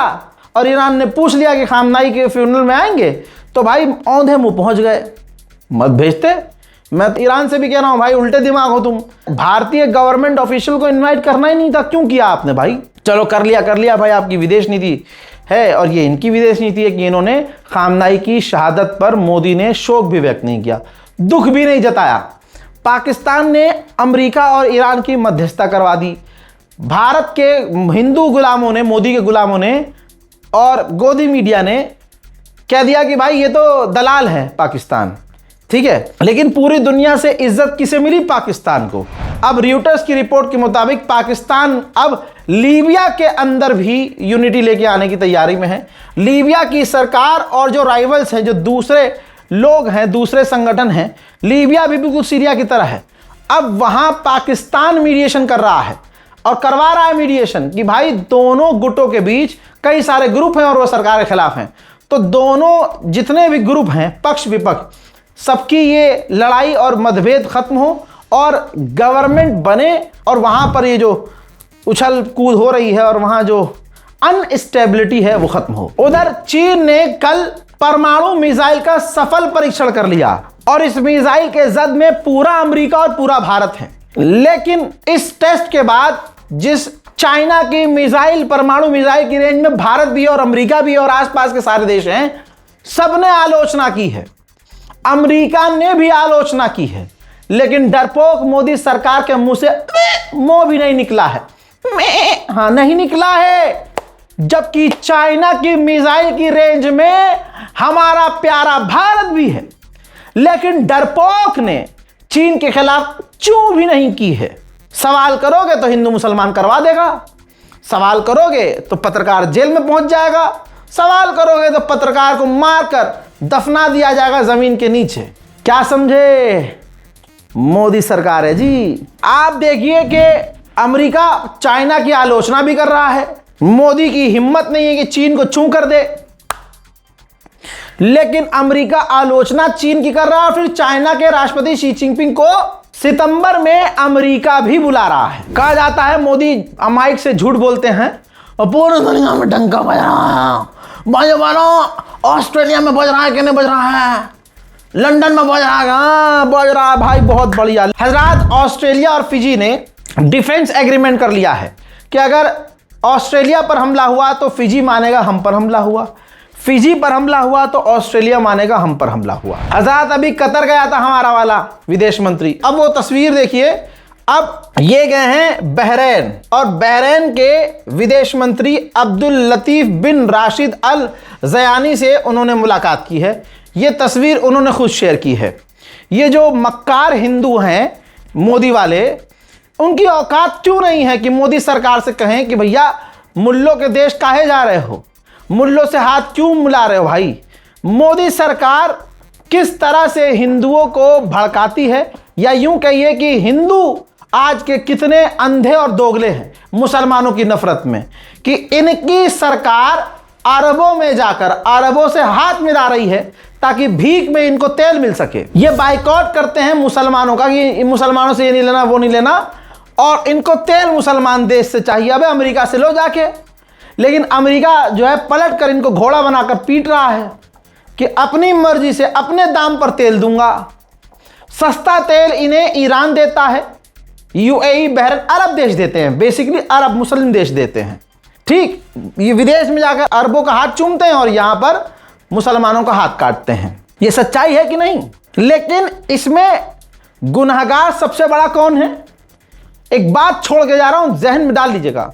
और ईरान ने पूछ लिया कि खामनाई के फ्यूनरल में आएंगे, तो भाई औंधे मुंह पहुंच गए, मत भेजते। मैं ईरान से भी कह रहा हूं भाई, उल्टे दिमाग हो तुम। भारतीय गवर्नमेंट ऑफिशियल को इनवाइट करना ही नहीं था, क्यों किया आपने भाई? चलो कर लिया भाई, आपकी विदेश नीति है और ये इनकी विदेश नीति है कि इन्होंने खामनाई की शहादत पर मोदी ने शोक भी व्यक्त नहीं किया, दुख भी नहीं जताया। पाकिस्तान ने अमेरिका और ईरान की मध्यस्थता करवा दी। भारत के हिंदू गुलामों ने, मोदी के गुलामों ने और गोदी मीडिया ने कह दिया कि भाई ये तो दलाल है पाकिस्तान। ठीक है, लेकिन पूरी दुनिया से इज्जत किसे मिली? पाकिस्तान को। अब रॉयटर्स की रिपोर्ट के मुताबिक पाकिस्तान अब लीबिया के अंदर भी यूनिटी लेके आने की तैयारी में है। लीबिया की सरकार और जो राइवल्स हैं, जो दूसरे लोग हैं, दूसरे संगठन हैं, लीबिया भी बिल्कुल सीरिया की तरह है। अब वहां पाकिस्तान मीडिएशन कर रहा है और करवा रहा है मीडिएशन कि भाई दोनों गुटों के बीच कई सारे ग्रुप हैं और वो सरकार के खिलाफ हैं। तो दोनों जितने भी ग्रुप हैं, पक्ष विपक्ष, सबकी ये लड़ाई और मतभेद खत्म हो और गवर्नमेंट बने और वहां पर ये जो उछल कूद हो रही है और वहां जो अनस्टेबिलिटी है वो खत्म हो। उधर चीन ने कल परमाणु मिसाइल का सफल परीक्षण कर लिया और इस मिसाइल के जद में पूरा अमेरिका और पूरा भारत है। लेकिन इस टेस्ट के बाद जिस चाइना की मिसाइल, परमाणु मिसाइल की रेंज में भारत भी और अमेरिका भी और आसपास के सारे देश हैं, सबने आलोचना की है। अमेरिका ने भी आलोचना की है, लेकिन डरपोक मोदी सरकार के मुंह से मुंह भी नहीं निकला है। हाँ, नहीं निकला है। जबकि चाइना की मिसाइल की रेंज में हमारा प्यारा भारत भी है, लेकिन डरपोक ने चीन के खिलाफ चूं भी नहीं की है। सवाल करोगे तो हिंदू मुसलमान करवा देगा, सवाल करोगे तो पत्रकार जेल में पहुंच जाएगा, सवाल करोगे तो पत्रकार को मारकर दफना दिया जाएगा जमीन के नीचे। क्या समझे? मोदी सरकार है जी। आप देखिए कि अमेरिका चाइना की आलोचना भी कर रहा है। मोदी की हिम्मत नहीं है कि चीन को छू कर दे, लेकिन अमेरिका आलोचना चीन की कर रहा है। फिर चाइना के राष्ट्रपति शी जिनपिंग को सितंबर में अमेरिका भी बुला रहा है। कहा जाता है मोदी माइक से झूठ बोलते हैं और पूरी दुनिया में डंका बज रहा है। ऑस्ट्रेलिया में बज रहा है कि नहीं बज रहा है, लंदन में बज रहा है, हाँ बज रहा है भाई, बहुत बढ़िया। हजरात, ऑस्ट्रेलिया और फिजी ने डिफेंस एग्रीमेंट कर लिया है कि अगर ऑस्ट्रेलिया पर हमला हुआ तो फिजी मानेगा हम पर हमला हुआ, फिजी पर हमला हुआ तो ऑस्ट्रेलिया मानेगा हम पर हमला हुआ। हजरात, अभी कतर गया था हमारा वाला विदेश मंत्री। अब वो तस्वीर देखिए, अब ये गए हैं बहरीन, और बहरीन के विदेश मंत्री अब्दुल लतीफ बिन राशिद अल ज़यानी से उन्होंने मुलाकात की है। ये तस्वीर उन्होंने खुद शेयर की है। ये जो मक्कार हिंदू हैं मोदी वाले, उनकी औकात क्यों नहीं है कि मोदी सरकार से कहें कि भैया मुल्लों के देश काहे जा रहे हो, मुल्लों से हाथ क्यों मिला रहे हो भाई। मोदी सरकार किस तरह से हिंदुओं को भड़काती है, या यूं कहिए कि हिंदू आज के कितने अंधे और दोगले हैं मुसलमानों की नफरत में, कि इनकी सरकार अरबों में जाकर अरबों से हाथ मिला रही है ताकि भीख में इनको तेल मिल सके। ये बाइकआउट करते हैं मुसलमानों का कि मुसलमानों से ये नहीं लेना वो नहीं लेना, और इनको तेल मुसलमान देश से चाहिए। अबे अमेरिका से लो जाके, लेकिन अमेरिका जो है पलट कर इनको घोड़ा बनाकर पीट रहा है कि अपनी मर्जी से अपने दाम पर तेल दूंगा। सस्ता तेल इन्हें ईरान देता है, यूएई बहरीन अरब देश देते हैं, बेसिकली अरब मुस्लिम देश देते हैं। ठीक, ये विदेश में जाकर अरबों का हाथ चूमते हैं और यहां पर मुसलमानों का हाथ काटते हैं। ये सच्चाई है कि नहीं? लेकिन इसमें गुनहगार सबसे बड़ा कौन है? एक बात छोड़ के जा रहा हूं, जहन में डाल लीजिएगा।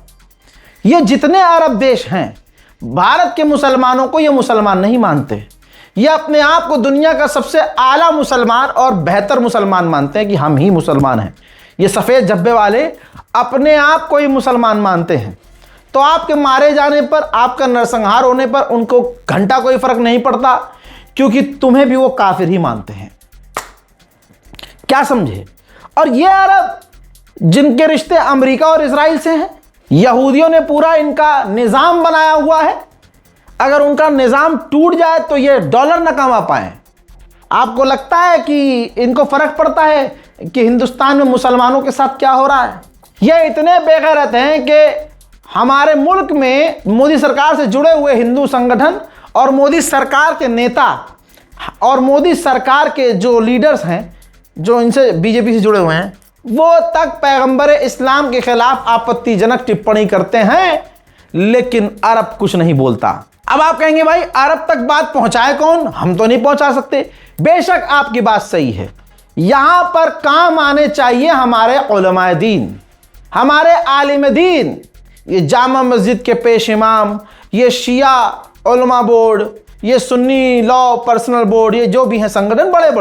ये जितने अरब देश हैं, भारत के मुसलमानों को ये मुसलमान नहीं मानते। ये अपने आप को दुनिया का सबसे आला मुसलमान और बेहतर मुसलमान मानते हैं कि हम ही मुसलमान हैं। ये सफ़ेद जब्बे वाले अपने आप को ही मुसलमान मानते हैं। तो आपके मारे जाने पर, आपका नरसंहार होने पर उनको घंटा कोई फर्क नहीं पड़ता, क्योंकि तुम्हें भी वो काफिर ही मानते हैं। क्या समझे? और ये अरब जिनके रिश्ते अमेरिका और इजराइल से हैं, यहूदियों ने पूरा इनका निज़ाम बनाया हुआ है। अगर उनका निज़ाम टूट जाए तो ये डॉलर न कमा पाए। आपको लगता है कि इनको फ़र्क पड़ता है कि हिंदुस्तान में मुसलमानों के साथ क्या हो रहा है? ये इतने बेगैरत हैं कि हमारे मुल्क में मोदी सरकार से जुड़े हुए हिंदू संगठन और मोदी सरकार के नेता और मोदी सरकार के जो लीडर्स हैं, जो इनसे बीजेपी से जुड़े हुए हैं, वो तक पैगंबर इस्लाम के खिलाफ आपत्तिजनक टिप्पणी करते हैं, लेकिन अरब कुछ नहीं बोलता। अब आप कहेंगे भाई अरब तक बात पहुंचाए कौन? हम तो नहीं पहुंचा सकते। बेशक आपकी बात सही है, यहां पर काम आने चाहिए हमारे उलमाए दीन, हमारे आलिम दीन, ये जामा मस्जिद के पेश इमाम, ये शिया उलमा बोर्ड, ये सुन्नी लॉ पर्सनल बोर्ड, ये जो भी हैं संगठन, बड़े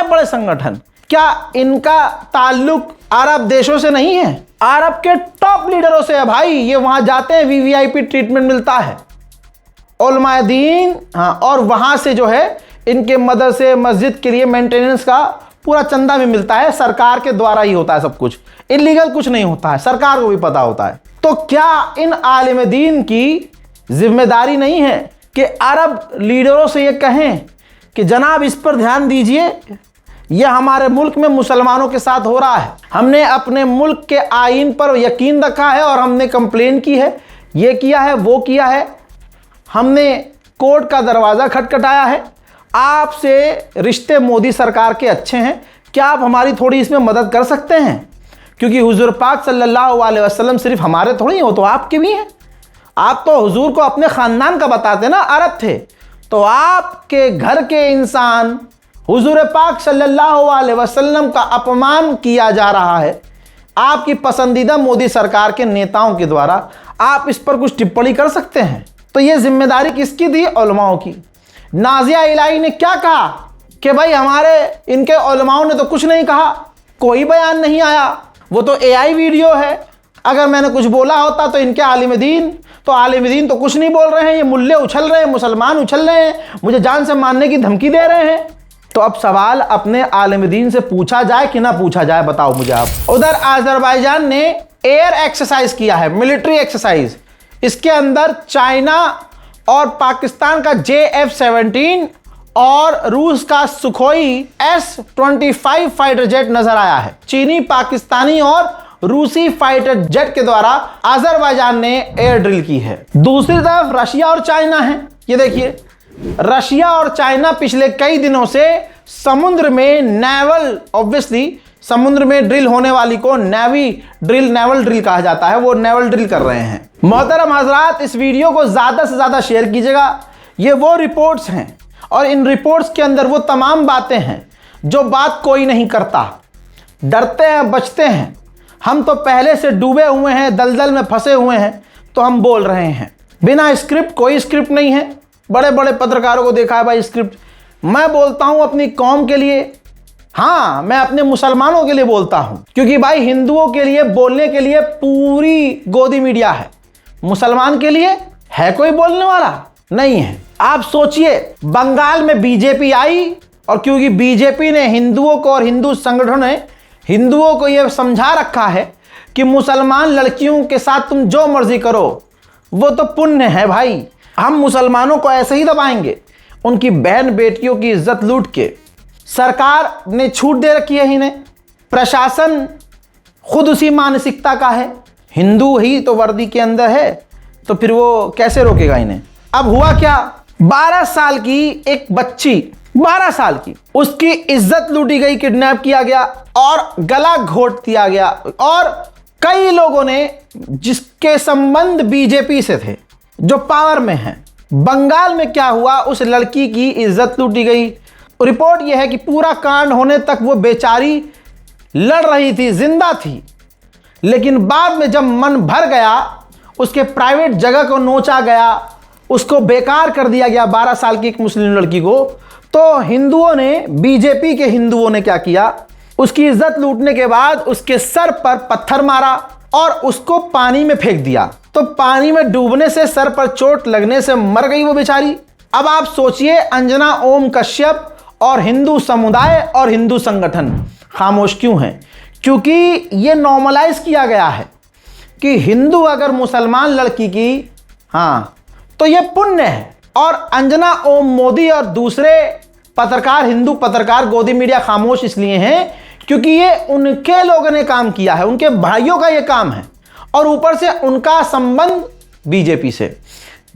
बड़े संगठन, क्या इनका ताल्लुक अरब देशों से नहीं है? अरब के टॉप लीडरों से है भाई। ये वहां जाते हैं, वीवीआईपी ट्रीटमेंट मिलता है उलमाए दीन, हाँ, और वहां से जो है इनके मदरसे मस्जिद के लिए मेंटेनेंस का पूरा चंदा भी मिलता है। सरकार के द्वारा ही होता है सब कुछ, इलीगल कुछ नहीं होता है, सरकार को भी पता होता है। तो क्या इन आलिम दीन की जिम्मेदारी नहीं है कि अरब लीडरों से ये कहें कि जनाब इस पर ध्यान दीजिए, यह हमारे मुल्क में मुसलमानों के साथ हो रहा है, हमने अपने मुल्क के आईन पर यकीन रखा है और हमने कंप्लेन की है, ये किया है वो किया है, हमने कोर्ट का दरवाज़ा खटखटाया है, आपसे रिश्ते मोदी सरकार के अच्छे हैं, क्या आप हमारी थोड़ी इसमें मदद कर सकते हैं? क्योंकि हुजूर पाक सल्लल्लाहु अलैहि वसल्लम सिर्फ हमारे थोड़ी हो, तो आपके भी हैं। आप तो हुजूर को अपने ख़ानदान का बताते ना, अरब थे, तो आपके घर के इंसान हुजूर पाक सल्लल्लाहु अलैहि वसल्लम का अपमान किया जा रहा है आपकी पसंदीदा मोदी सरकार के नेताओं के द्वारा, आप इस पर कुछ टिप्पणी कर सकते हैं? तो ये जिम्मेदारी किसकी थी? उलमाओं की। नाजिया इलाही ने क्या कहा कि भाई हमारे इनके उलमाओं ने तो कुछ नहीं कहा, कोई बयान नहीं आया, वो तो एआई वीडियो है, अगर मैंने कुछ बोला होता तो इनके आलिम दीन तो आलिम दीन तो कुछ नहीं बोल रहे हैं, ये मुल्ले उछल रहे हैं, मुसलमान उछल रहे हैं, मुझे जान से मारने की धमकी दे रहे हैं। तो अब सवाल अपने आलिम दीन से पूछा जाए कि ना पूछा जाए, बताओ मुझे आप। उधर अजरबैजान ने एयर एक्सरसाइज किया है, मिलिट्री एक्सरसाइज। इसके अंदर चाइना और पाकिस्तान का JF-17 और रूस का सुखोई S-25 फाइटर जेट नजर आया है। चीनी, पाकिस्तानी और रूसी फाइटर जेट के द्वारा अजरबैजान ने एयर ड्रिल की है। दूसरी तरफ रशिया और चाइना है। ये देखिए, रशिया और चाइना पिछले कई दिनों से समुद्र में नेवल, ऑब्वियसली समुद्र में ड्रिल होने वाली को नेवल ड्रिल कहा जाता है, वो नेवल ड्रिल कर रहे हैं। मोहतरम हजरात, इस वीडियो को ज्यादा से ज्यादा शेयर कीजिएगा। ये वो रिपोर्ट्स हैं और इन रिपोर्ट्स के अंदर वो तमाम बातें हैं जो बात कोई नहीं करता। डरते हैं, बचते हैं। हम तो पहले से डूबे हुए हैं, दलदल में फंसे हुए हैं, तो हम बोल रहे हैं बिना स्क्रिप्ट। कोई स्क्रिप्ट नहीं है। बड़े बड़े पत्रकारों को देखा है भाई स्क्रिप्ट। मैं बोलता हूं अपनी कौम के लिए, हाँ मैं अपने मुसलमानों के लिए बोलता हूं, क्योंकि भाई हिंदुओं के लिए बोलने के लिए पूरी गोदी मीडिया है, मुसलमान के लिए है कोई बोलने वाला नहीं है। आप सोचिए, बंगाल में बीजेपी आई और क्योंकि बीजेपी ने हिंदुओं को और हिंदू संगठनों ने हिंदुओं को यह समझा रखा है कि मुसलमान लड़कियों के साथ तुम जो मर्जी करो, वो तो पुण्य है भाई, हम मुसलमानों को ऐसे ही दबाएंगे, उनकी बहन बेटियों की इज्जत लूट के। सरकार ने छूट दे रखी है इन्हें, प्रशासन खुद उसी मानसिकता का है, हिंदू ही तो वर्दी के अंदर है, तो फिर वो कैसे रोकेगा इन्हें। अब हुआ क्या, 12 साल की एक बच्ची, 12 साल की, उसकी इज्जत लूटी गई, किडनैप किया गया और गला घोट दिया गया। और कई लोगों ने जिसके संबंध बीजेपी से थे, जो पावर में है। बंगाल में क्या हुआ, उस लड़की की इज्जत लूटी गई। रिपोर्ट यह है कि पूरा कांड होने तक वो बेचारी लड़ रही थी, जिंदा थी, लेकिन बाद में जब मन भर गया, उसके प्राइवेट जगह को नोचा गया, उसको बेकार कर दिया गया, 12 साल की एक मुस्लिम लड़की को। तो हिंदुओं ने, बीजेपी के हिंदुओं ने क्या किया, उसकी इज्जत लूटने के बाद उसके सर पर पत्थर मारा और उसको पानी में फेंक दिया। तो पानी में डूबने से, सर पर चोट लगने से मर गई वो बेचारी। अब आप सोचिए, अंजना ओम कश्यप और हिंदू समुदाय और हिंदू संगठन खामोश क्यों हैं? क्योंकि ये नॉर्मलाइज किया गया है कि हिंदू अगर मुसलमान लड़की की, हाँ तो ये पुण्य है। और अंजना ओम मोदी और दूसरे पत्रकार, हिंदू पत्रकार गोदी मीडिया खामोश इसलिए हैं क्योंकि ये उनके लोगों ने काम किया है, उनके भाइयों का ये काम है, और ऊपर से उनका संबंध बीजेपी से।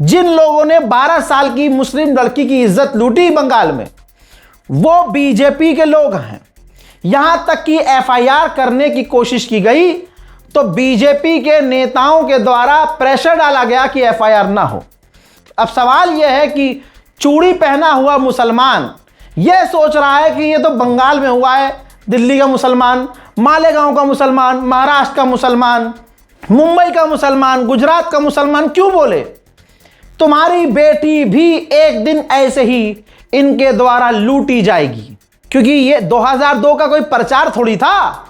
जिन लोगों ने 12 साल की मुस्लिम लड़की की इज्जत लूटी बंगाल में, वो बीजेपी के लोग हैं। यहां तक कि FIR करने की कोशिश की गई तो बीजेपी के नेताओं के द्वारा प्रेशर डाला गया कि FIR ना हो। अब सवाल यह है कि चूड़ी पहना हुआ मुसलमान यह सोच रहा है कि ये तो बंगाल में हुआ है, दिल्ली का मुसलमान, मालेगांव का मुसलमान, महाराष्ट्र का मुसलमान, मुंबई का मुसलमान, गुजरात का मुसलमान क्यों बोले? तुम्हारी बेटी भी एक दिन ऐसे ही इनके द्वारा लूटी जाएगी, क्योंकि ये 2002 का कोई प्रचार थोड़ी था।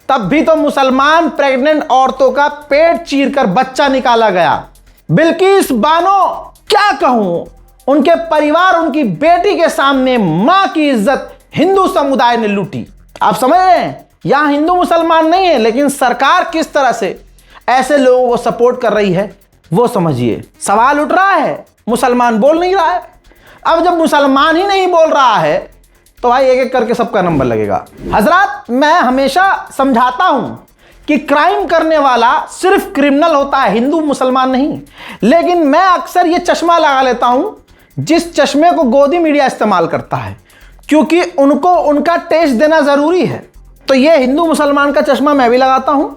तब भी तो मुसलमान प्रेग्नेंट औरतों का पेट चीरकर बच्चा निकाला गया। बिल्किस बानो, क्या कहूं, उनके परिवार, उनकी बेटी के सामने मां की इज्जत हिंदू समुदाय ने लूटी। आप समझ रहे हैं, यहां हिंदू मुसलमान नहीं है, लेकिन सरकार किस तरह से ऐसे लोगों को सपोर्ट कर रही है वो समझिए। सवाल उठ रहा है, मुसलमान बोल नहीं रहा है। अब जब मुसलमान ही नहीं बोल रहा है तो भाई एक एक करके सबका नंबर लगेगा। हजरात, मैं हमेशा समझाता हूं कि क्राइम करने वाला सिर्फ क्रिमिनल होता है, हिंदू मुसलमान नहीं। लेकिन मैं अक्सर ये चश्मा लगा लेता हूं जिस चश्मे को गोदी मीडिया इस्तेमाल करता है, क्योंकि उनको उनका टेस्ट देना जरूरी है। तो ये हिंदू मुसलमान का चश्मा मैं भी लगाता हूं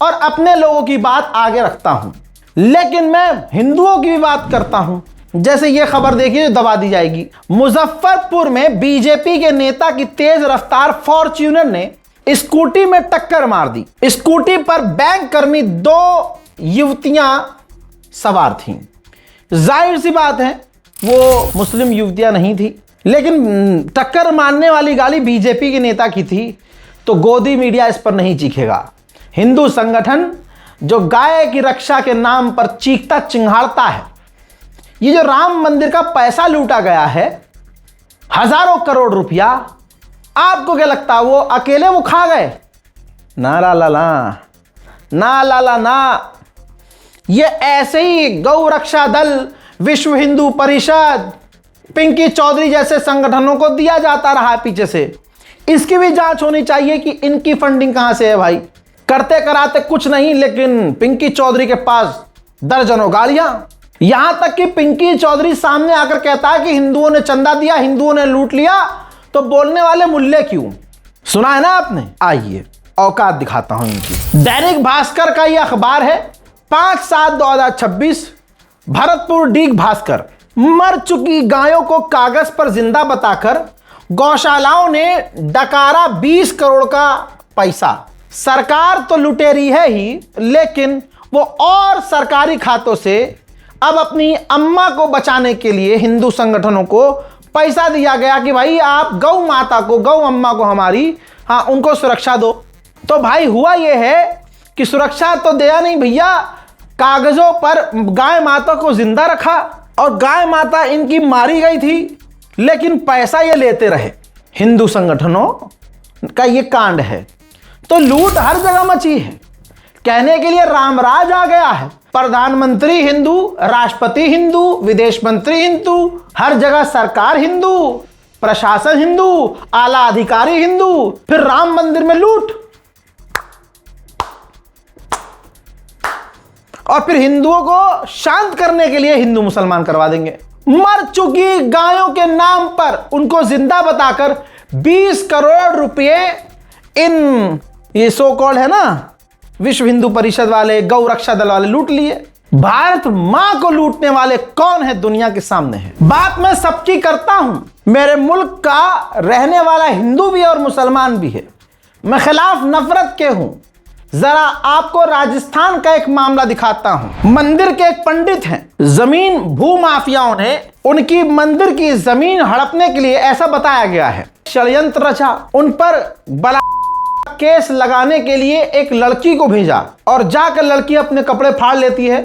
और अपने लोगों की बात आगे रखता हूं, लेकिन मैं हिंदुओं की भी बात करता हूं। जैसे ये खबर देखिए जो दबा दी जाएगी, मुजफ्फरपुर में बीजेपी के नेता की तेज रफ्तार फॉर्च्यूनर ने स्कूटी में टक्कर मार दी। स्कूटी पर बैंक कर्मी 2 युवतियां सवार थीं। जाहिर सी बात है वो मुस्लिम युवतियां नहीं थी, लेकिन टक्कर मारने वाली गाड़ी बीजेपी के नेता की थी, तो गोदी मीडिया इस पर नहीं चीखेगा। हिंदू संगठन जो गाय की रक्षा के नाम पर चीखता चिंघाड़ता है। ये जो राम मंदिर का पैसा लूटा गया है, हजारों करोड़ रुपया, आपको क्या लगता है वो अकेले वो खा गए? ना ला ला ला, ना ला ला ना। ये ऐसे ही गौ रक्षा दल, विश्व हिंदू परिषद, पिंकी चौधरी जैसे संगठनों को दिया जाता रहा है पीछे से। इसकी भी जांच होनी चाहिए कि इनकी फंडिंग कहां से है भाई। करते कराते कुछ नहीं, लेकिन पिंकी चौधरी के पास दर्जनों गाड़ियां। यहां तक कि पिंकी चौधरी सामने आकर कहता है कि हिंदुओं ने चंदा दिया, हिंदुओं ने लूट लिया, तो बोलने वाले मुल्ले क्यों? सुना है ना आपने? आइए औकात दिखाता हूं इनकी। दैनिक भास्कर का यह अखबार है, 5/7/2026। भरतपुर डीग भास्कर। मर चुकी गायों को कागज पर जिंदा बताकर गौशालाओं ने डकारा 20 करोड़ का पैसा। सरकार तो लुटेरी है ही, लेकिन वो और सरकारी खातों से अब अपनी अम्मा को बचाने के लिए हिंदू संगठनों को पैसा दिया गया कि भाई आप गौ माता को, गौ अम्मा को हमारी, हाँ उनको सुरक्षा दो। तो भाई हुआ ये है कि सुरक्षा तो दिया नहीं भैया, कागजों पर गाय माता को जिंदा रखा और गाय माता इनकी मारी गई थी, लेकिन पैसा ये लेते रहे। हिंदू संगठनों का ये कांड है। तो लूट हर जगह मची है। कहने के लिए रामराज आ गया है। प्रधानमंत्री हिंदू, राष्ट्रपति हिंदू, विदेश मंत्री हिंदू, हर जगह सरकार हिंदू, प्रशासन हिंदू, आला अधिकारी हिंदू, फिर राम मंदिर में लूट, और फिर हिंदुओं को शांत करने के लिए हिंदू मुसलमान करवा देंगे। मर चुकी गायों के नाम पर उनको जिंदा बताकर 20 करोड़ रुपए इन ये सो कॉल्ड है ना विश्व हिंदू परिषद वाले, गौ रक्षा दल वाले लूट लिए। भारत मां को लूटने वाले कौन है दुनिया के सामने है। बात मैं सबकी करता हूं, मेरे मुल्क का रहने वाला हिंदू भी है और मुसलमान भी है। मैं खिलाफ नफरत के हूं। जरा आपको राजस्थान का एक मामला दिखाता हूं। मंदिर के एक पंडित हैं, जमीन भू माफियाओं ने उनकी मंदिर की जमीन हड़पने के लिए ऐसा बताया गया है षड्यंत्र रचा, उन पर बला केस लगाने के लिए एक लड़की को भेजा और जाकर लड़की अपने कपड़े फाड़ लेती है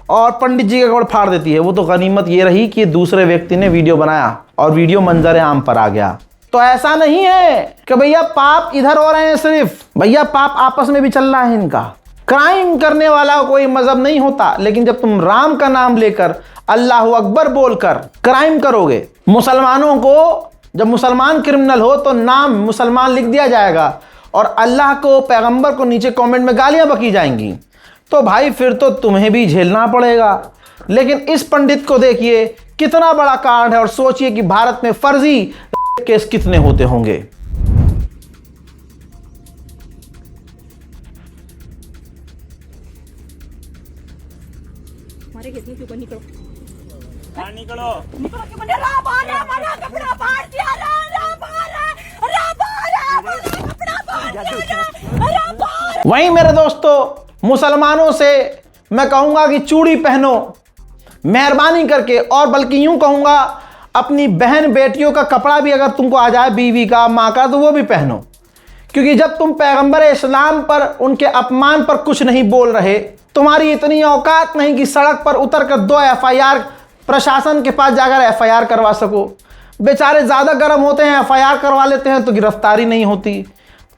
और पंडित जी के कपड़े फाड़ देती है। वो तो गनीमत ये रही कि दूसरे व्यक्ति ने वीडियो बनाया और वीडियो मंजर आम पर आ गया। तो ऐसा नहीं है कि भैया पाप इधर हो रहे हैं, सिर्फ भैया पाप आपस में भी चल रहा है इनका। क्राइम करने वाला कोई मजहब नहीं होता, लेकिन जब तुम राम का नाम लेकर अल्लाह अकबर बोलकर क्राइम करोगे, मुसलमानों को, जब मुसलमान क्रिमिनल हो तो नाम मुसलमान लिख दिया जाएगा और अल्लाह को, पैगंबर को नीचे कमेंट में गालियां बकी जाएंगी, तो भाई फिर तो तुम्हें भी झेलना पड़ेगा। लेकिन इस पंडित को देखिए कितना बड़ा कांड है, और सोचिए कि भारत में फर्जी केस कितने होते होंगे। हमारे खेत में क्यों निकलो? हाँ निकलो। निकलो क्यों बने? हमारा कपड़ा फाड़ दिया, वहीं मेरे दोस्तों मुसलमानों से मैं कहूंगा कि चूड़ी पहनो मेहरबानी करके, और बल्कि यूं कहूंगा अपनी बहन बेटियों का कपड़ा भी अगर तुमको आ जाए, बीवी का, माँ का, तो वो भी पहनो। क्योंकि जब तुम पैगंबर इस्लाम पर, उनके अपमान पर कुछ नहीं बोल रहे, तुम्हारी इतनी औकात नहीं कि सड़क पर उतर कर 2 FIR प्रशासन के पास जाकर FIR करवा सको। बेचारे ज़्यादा गर्म होते हैं, FIR करवा लेते हैं तो गिरफ्तारी नहीं होती।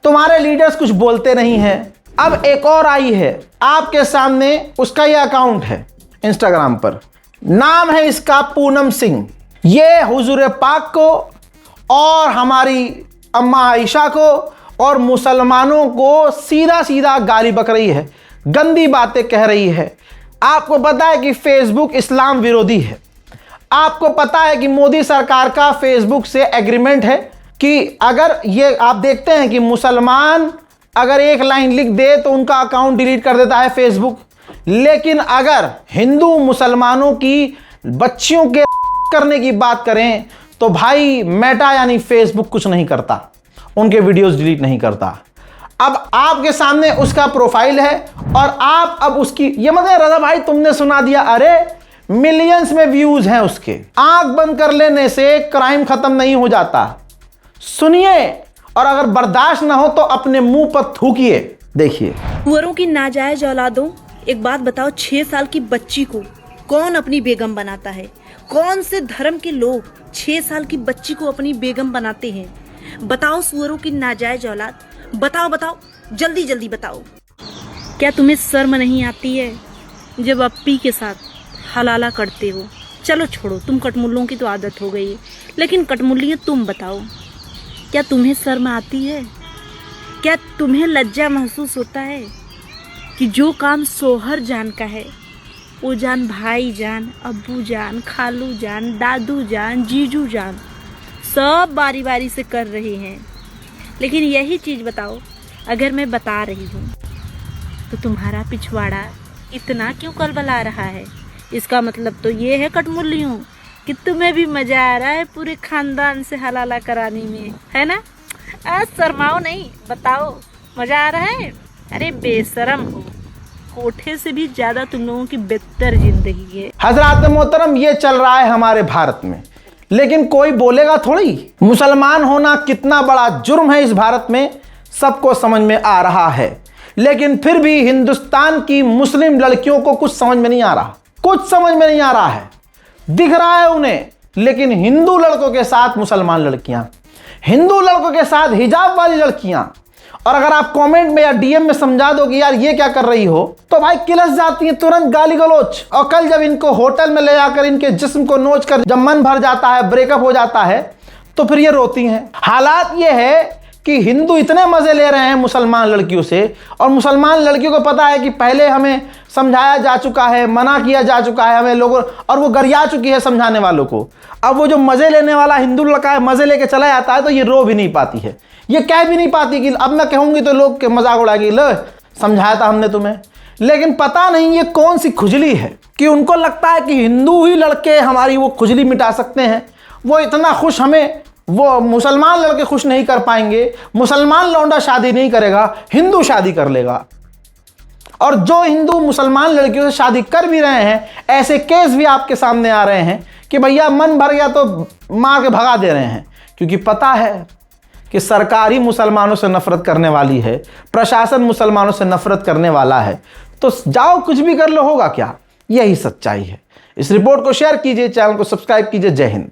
तुम्हारे लीडर्स कुछ बोलते नहीं हैं। अब एक और आई है आपके सामने, उसका यह अकाउंट है इंस्टाग्राम पर, नाम है इसका पूनम सिंह। ये हुजूर पाक को और हमारी अम्मा आयशा को और मुसलमानों को सीधा सीधा गाली बक रही है, गंदी बातें कह रही है। आपको पता है कि फेसबुक इस्लाम विरोधी है। आपको पता है कि मोदी सरकार का फेसबुक से एग्रीमेंट है कि अगर ये आप देखते हैं कि मुसलमान अगर एक लाइन लिख दे तो उनका अकाउंट डिलीट कर देता है फेसबुक, लेकिन अगर हिंदू मुसलमानों की बच्चियों के करने की बात करें तो भाई मेटा यानी फेसबुक कुछ नहीं करता, उनके वीडियोस डिलीट नहीं करता। अब आपके सामने उसका प्रोफाइल है और आप अब उसकी, ये मतलब रजा भाई तुमने सुना दिया, अरे मिलियंस में व्यूज हैं उसके। आंख बंद कर लेने से क्राइम खत्म नहीं हो जाता। सुनिए, और अगर बर्दाश्त ना हो तो अपने मुंह पर थूकिए। देखिए, कुंवरों की नाजायज औलादों एक बात बताओ, 6 साल की बच्ची को कौन अपनी बेगम बनाता है? कौन से धर्म के लोग 6 साल की बच्ची को अपनी बेगम बनाते हैं? बताओ सुअरों की नाजायज औलाद, बताओ बताओ, जल्दी जल्दी बताओ। क्या तुम्हें शर्म नहीं आती है जब अप्पी के साथ हलाला करते हो? चलो छोड़ो, तुम कटमुल्लों की तो आदत हो गई है, लेकिन कटमुल्लियाँ तुम बताओ, क्या तुम्हें शर्म आती है? क्या तुम्हें लज्जा महसूस होता है कि जो काम सोहर जान का है वो जान भाई जान, अब्बू जान, खालू जान, दादू जान, जीजू जान सब बारी बारी से कर रहे हैं? लेकिन यही चीज़ बताओ, अगर मैं बता रही हूँ तो तुम्हारा पिछवाड़ा इतना क्यों कलबला रहा है? इसका मतलब तो ये है कटमुल्लियों कि तुम्हें भी मज़ा आ रहा है पूरे खानदान से हलाला कराने में, है ना? आज शर्माओ नहीं, बताओ मज़ा आ रहा है? अरे बेशरम हो, कोठे से भी ज़्यादा तुम लोगों की बेहतर जिंदगी है। हजरात मोहतरम, ये चल रहा है हमारे भारत में, लेकिन कोई बोलेगा थोड़ी। मुसलमान होना कितना बड़ा जुर्म है इस भारत में सबको समझ में आ रहा है, लेकिन फिर भी हिंदुस्तान की मुस्लिम लड़कियों को कुछ समझ में नहीं आ रहा, कुछ समझ में नहीं आ रहा है। दिख रहा है उन्हें, लेकिन हिंदू लड़कों के साथ मुसलमान लड़कियां, हिंदू लड़कों के साथ हिजाब वाली लड़कियां, और अगर आप कमेंट में या डीएम में समझा दो कि यार ये क्या कर रही हो, तो भाई किलस जाती है तुरंत गाली गलौज। और कल जब इनको होटल में ले जाकर इनके जिस्म को नोच कर जब मन भर जाता है, ब्रेकअप हो जाता है, तो फिर ये रोती हैं। हालात ये है कि हिंदू इतने मजे ले रहे हैं मुसलमान लड़कियों से, और मुसलमान लड़कियों को पता है कि पहले हमें समझाया जा चुका है, मना किया जा चुका है हमें लोगों, और वो गरिया चुकी है समझाने वालों को। अब वो जो मजे लेने वाला हिंदू लड़का है, मजे लेके चला जाता है, तो ये रो भी नहीं पाती है, ये कह भी नहीं पाती कि अब मैं कहूंगी तो लोग के मजाक उड़ाएंगे, लो समझाया था हमने तुम्हें। लेकिन पता नहीं ये कौन सी खुजली है कि उनको लगता है कि हिंदू ही लड़के हमारी वो खुजली मिटा सकते हैं। वो इतना खुश, हमें वो मुसलमान लड़के खुश नहीं कर पाएंगे, मुसलमान लौंडा शादी नहीं करेगा, हिंदू शादी कर लेगा। और जो हिंदू मुसलमान लड़कियों से शादी कर भी रहे हैं, ऐसे केस भी आपके सामने आ रहे हैं कि भैया मन भर गया तो मार के भगा दे रहे हैं, क्योंकि पता है कि सरकार ही मुसलमानों से नफरत करने वाली है, प्रशासन मुसलमानों से नफरत करने वाला है, तो जाओ कुछ भी कर लो, होगा क्या? यही सच्चाई है। इस रिपोर्ट को शेयर कीजिए, चैनल को सब्सक्राइब कीजिए। जय हिंद।